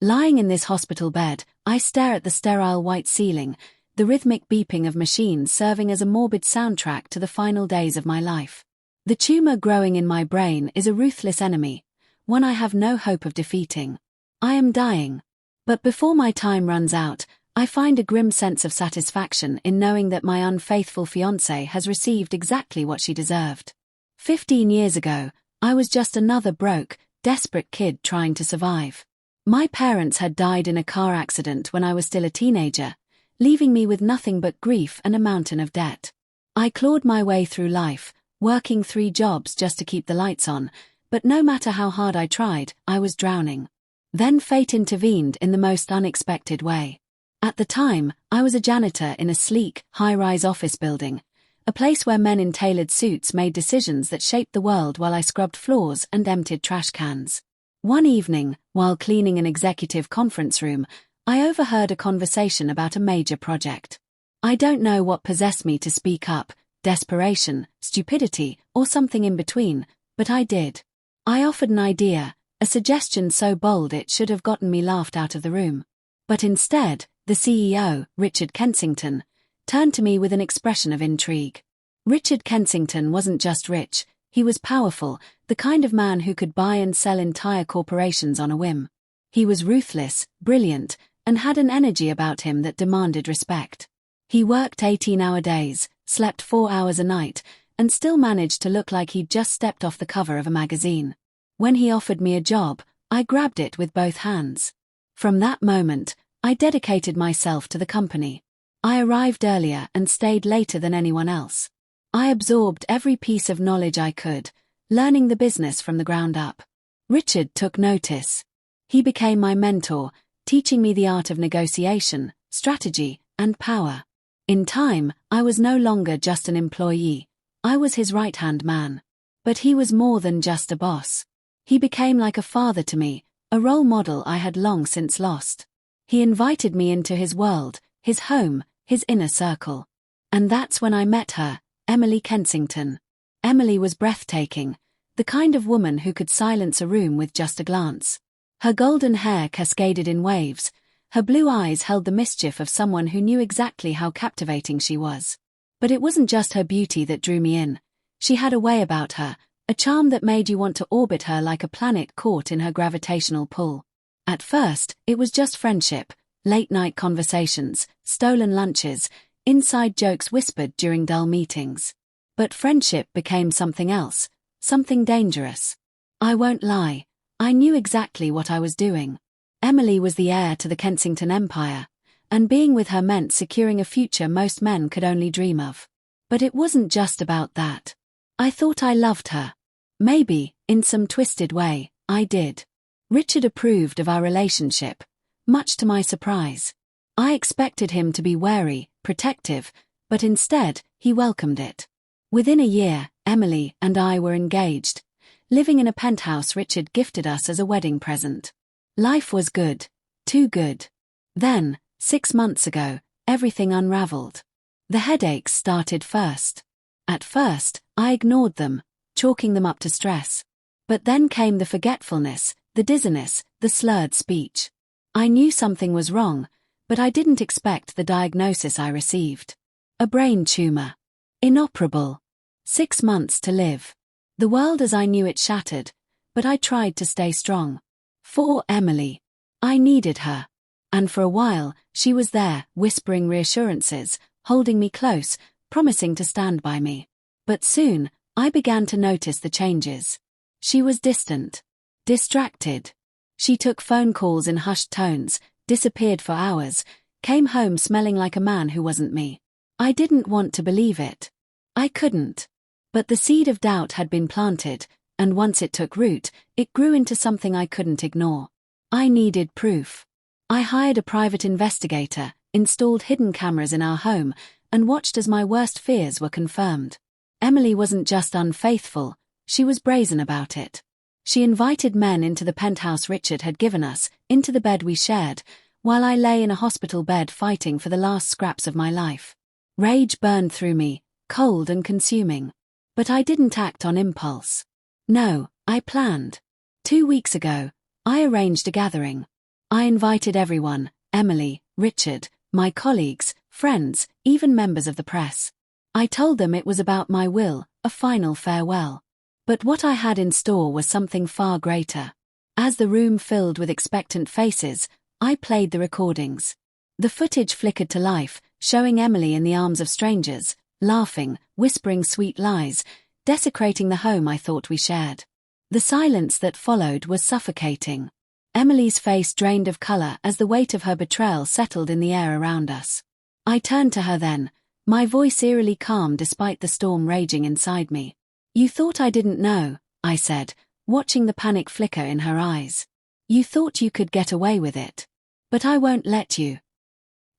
Lying in this hospital bed, I stare at the sterile white ceiling, the rhythmic beeping of machines serving as a morbid soundtrack to the final days of my life. The tumor growing in my brain is a ruthless enemy, one I have no hope of defeating. I am dying. But before my time runs out, I find a grim sense of satisfaction in knowing that my unfaithful fiancé has received exactly what she deserved. 15 years ago, I was just another broke, desperate kid trying to survive. My parents had died in a car accident when I was still a teenager, leaving me with nothing but grief and a mountain of debt. I clawed my way through life, working 3 jobs just to keep the lights on, but no matter how hard I tried, I was drowning. Then fate intervened in the most unexpected way. At the time, I was a janitor in a sleek, high-rise office building, a place where men in tailored suits made decisions that shaped the world while I scrubbed floors and emptied trash cans. One evening, while cleaning an executive conference room, I overheard a conversation about a major project. I don't know what possessed me to speak up, desperation, stupidity, or something in between, but I did. I offered an idea, a suggestion so bold it should have gotten me laughed out of the room. But instead, the CEO, Richard Kensington, turned to me with an expression of intrigue. Richard Kensington wasn't just rich, he was powerful, the kind of man who could buy and sell entire corporations on a whim. He was ruthless, brilliant, and had an energy about him that demanded respect. He worked 18-hour days, slept 4 hours a night, and still managed to look like he'd just stepped off the cover of a magazine. When he offered me a job, I grabbed it with both hands. From that moment, I dedicated myself to the company. I arrived earlier and stayed later than anyone else. I absorbed every piece of knowledge I could, learning the business from the ground up. Richard took notice. He became my mentor, teaching me the art of negotiation, strategy, and power. In time, I was no longer just an employee. I was his right-hand man. But he was more than just a boss. He became like a father to me, a role model I had long since lost. He invited me into his world, his home, his inner circle. And that's when I met her, Emily Kensington. Emily was breathtaking, the kind of woman who could silence a room with just a glance. Her golden hair cascaded in waves, her blue eyes held the mischief of someone who knew exactly how captivating she was. But it wasn't just her beauty that drew me in. She had a way about her, a charm that made you want to orbit her like a planet caught in her gravitational pull. At first, it was just friendship, late-night conversations, stolen lunches, inside jokes whispered during dull meetings. But friendship became something else, something dangerous. I won't lie, I knew exactly what I was doing. Emily was the heir to the Kensington Empire, and being with her meant securing a future most men could only dream of. But it wasn't just about that. I thought I loved her. Maybe, in some twisted way, I did. Richard approved of our relationship, much to my surprise. I expected him to be wary, protective, but instead, he welcomed it. Within a year, Emily and I were engaged, living in a penthouse Richard gifted us as a wedding present. Life was good, too good. Then, 6 months ago, everything unraveled. The headaches started first. At first, I ignored them, chalking them up to stress. But then came the forgetfulness, the dizziness, the slurred speech. I knew something was wrong, but I didn't expect the diagnosis I received. A brain tumor. Inoperable. 6 months to live. The world as I knew it shattered, but I tried to stay strong. For Emily. I needed her. And for a while, she was there, whispering reassurances, holding me close, promising to stand by me. But soon, I began to notice the changes. She was distant. Distracted. She took phone calls in hushed tones, disappeared for hours, came home smelling like a man who wasn't me. I didn't want to believe it. I couldn't. But the seed of doubt had been planted, and once it took root, it grew into something I couldn't ignore. I needed proof. I hired a private investigator, installed hidden cameras in our home, and watched as my worst fears were confirmed. Emily wasn't just unfaithful, she was brazen about it. She invited men into the penthouse Richard had given us, into the bed we shared, while I lay in a hospital bed fighting for the last scraps of my life. Rage burned through me, cold and consuming. But I didn't act on impulse. No, I planned. 2 weeks ago, I arranged a gathering. I invited everyone, Emily, Richard, my colleagues, friends, even members of the press. I told them it was about my will, a final farewell. But what I had in store was something far greater. As the room filled with expectant faces, I played the recordings. The footage flickered to life, showing Emily in the arms of strangers, laughing, whispering sweet lies, desecrating the home I thought we shared. The silence that followed was suffocating. Emily's face drained of color as the weight of her betrayal settled in the air around us. I turned to her then, my voice eerily calm despite the storm raging inside me. "You thought I didn't know," I said, watching the panic flicker in her eyes. "You thought you could get away with it. But I won't let you."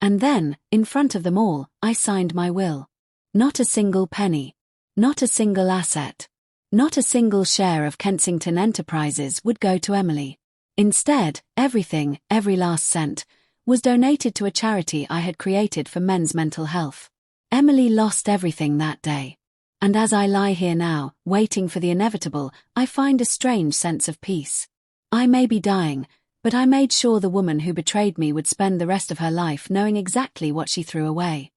And then, in front of them all, I signed my will. Not a single penny. Not a single asset. Not a single share of Kensington Enterprises would go to Emily. Instead, everything, every last cent, was donated to a charity I had created for men's mental health. Emily lost everything that day. And as I lie here now, waiting for the inevitable, I find a strange sense of peace. I may be dying, but I made sure the woman who betrayed me would spend the rest of her life knowing exactly what she threw away.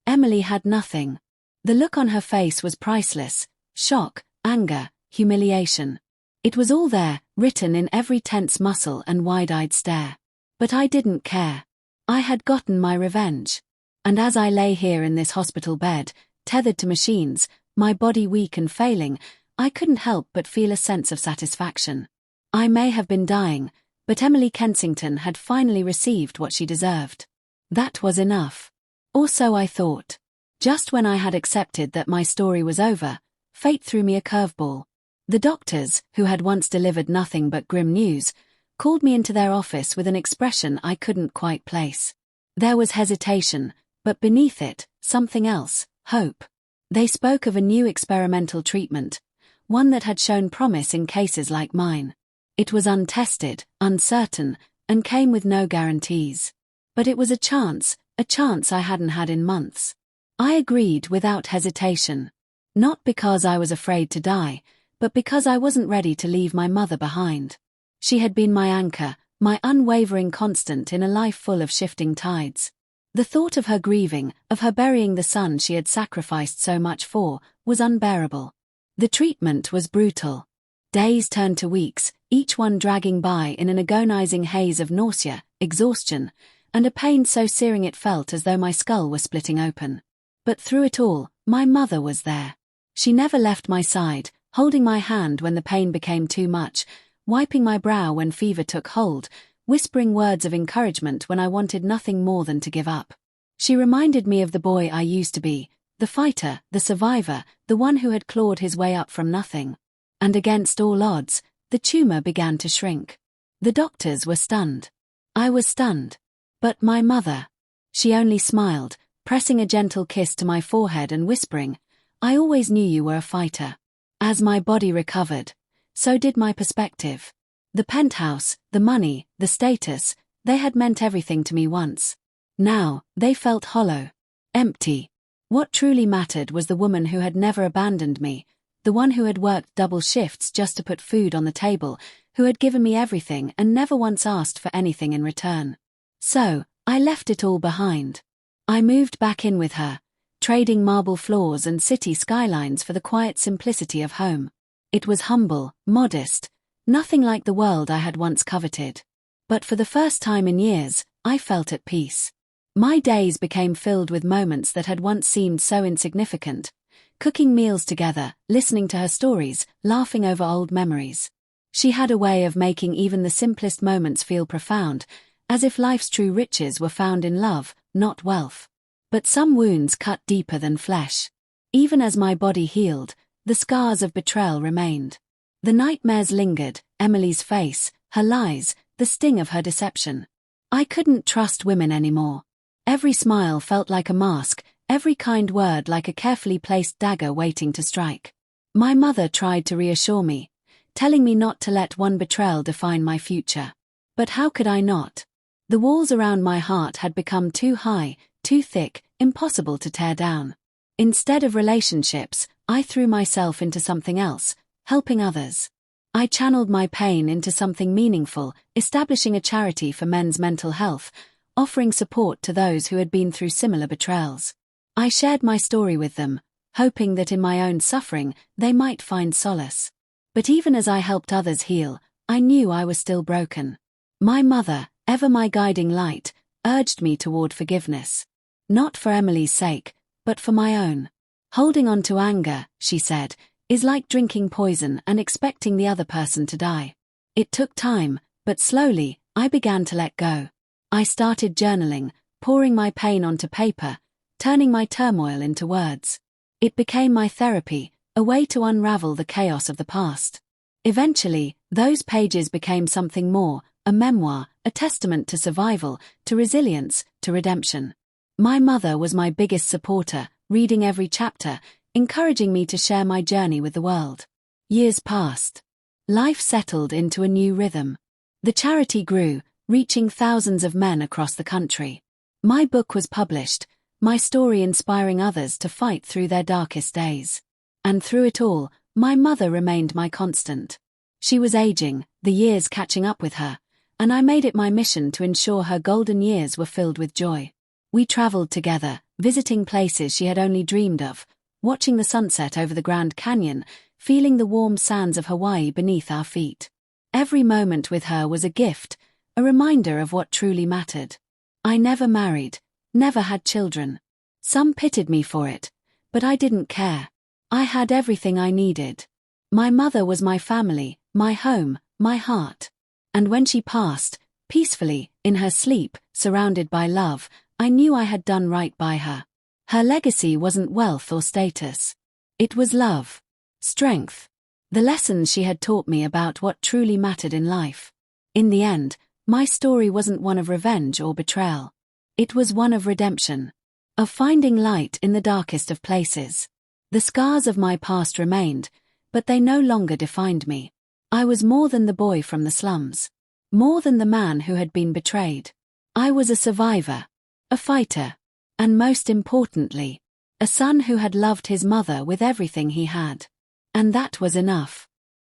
Emily had nothing. The look on her face was priceless: shock, anger, humiliation. It was all there, written in every tense muscle and wide-eyed stare. But I didn't care. I had gotten my revenge. And as I lay here in this hospital bed, tethered to machines, my body weak and failing, I couldn't help but feel a sense of satisfaction. I may have been dying, but Emily Kensington had finally received what she deserved. That was enough. Or so I thought. Just when I had accepted that my story was over, fate threw me a curveball. The doctors, who had once delivered nothing but grim news, called me into their office with an expression I couldn't quite place. There was hesitation, but beneath it, something else: hope. They spoke of a new experimental treatment, one that had shown promise in cases like mine. It was untested, uncertain, and came with no guarantees. But it was a chance I hadn't had in months. I agreed without hesitation. Not because I was afraid to die, but because I wasn't ready to leave my mother behind. She had been my anchor, my unwavering constant in a life full of shifting tides. The thought of her grieving, of her burying the son she had sacrificed so much for, was unbearable. The treatment was brutal. Days turned to weeks, each one dragging by in an agonizing haze of nausea, exhaustion, and a pain so searing it felt as though my skull were splitting open. But through it all, my mother was there. She never left my side, holding my hand when the pain became too much, wiping my brow when fever took hold, whispering words of encouragement when I wanted nothing more than to give up. She reminded me of the boy I used to be, the fighter, the survivor, the one who had clawed his way up from nothing. And against all odds, the tumor began to shrink. The doctors were stunned. I was stunned. But my mother, she only smiled, pressing a gentle kiss to my forehead and whispering, "I always knew you were a fighter." As my body recovered, so did my perspective. The penthouse, the money, the status, they had meant everything to me once. Now, they felt hollow, empty. What truly mattered was the woman who had never abandoned me, the one who had worked double shifts just to put food on the table, who had given me everything and never once asked for anything in return. So, I left it all behind. I moved back in with her, trading marble floors and city skylines for the quiet simplicity of home. It was humble, modest, nothing like the world I had once coveted. But for the first time in years, I felt at peace. My days became filled with moments that had once seemed so insignificant. Cooking meals together, listening to her stories, laughing over old memories. She had a way of making even the simplest moments feel profound, as if life's true riches were found in love, not wealth. But some wounds cut deeper than flesh. Even as my body healed, the scars of betrayal remained. The nightmares lingered, Emily's face, her lies, the sting of her deception. I couldn't trust women anymore. Every smile felt like a mask, every kind word like a carefully placed dagger waiting to strike. My mother tried to reassure me, telling me not to let one betrayal define my future. But how could I not? The walls around my heart had become too high, too thick, impossible to tear down. Instead of relationships, I threw myself into something else, helping others. I channeled my pain into something meaningful, establishing a charity for men's mental health, offering support to those who had been through similar betrayals. I shared my story with them, hoping that in my own suffering they might find solace. But even as I helped others heal, I knew I was still broken. My mother, ever my guiding light, urged me toward forgiveness. Not for Emily's sake, but for my own. Holding on to anger, she said, is like drinking poison and expecting the other person to die. It took time, but slowly, I began to let go. I started journaling, pouring my pain onto paper, turning my turmoil into words. It became my therapy, a way to unravel the chaos of the past. Eventually, those pages became something more, a memoir, a testament to survival, to resilience, to redemption. My mother was my biggest supporter, reading every chapter, encouraging me to share my journey with the world. Years passed. Life settled into a new rhythm. The charity grew, reaching thousands of men across the country. My book was published, my story inspiring others to fight through their darkest days. And through it all, my mother remained my constant. She was aging, the years catching up with her, and I made it my mission to ensure her golden years were filled with joy. We traveled together, visiting places she had only dreamed of, watching the sunset over the Grand Canyon, feeling the warm sands of Hawaii beneath our feet. Every moment with her was a gift, a reminder of what truly mattered. I never married, never had children. Some pitied me for it, but I didn't care. I had everything I needed. My mother was my family, my home, my heart. And when she passed, peacefully, in her sleep, surrounded by love, I knew I had done right by her. Her legacy wasn't wealth or status. It was love, strength, the lessons she had taught me about what truly mattered in life. In the end, my story wasn't one of revenge or betrayal. It was one of redemption, of finding light in the darkest of places. The scars of my past remained, but they no longer defined me. I was more than the boy from the slums, more than the man who had been betrayed. I was a survivor, a fighter, and most importantly, a son who had loved his mother with everything he had. And that was enough.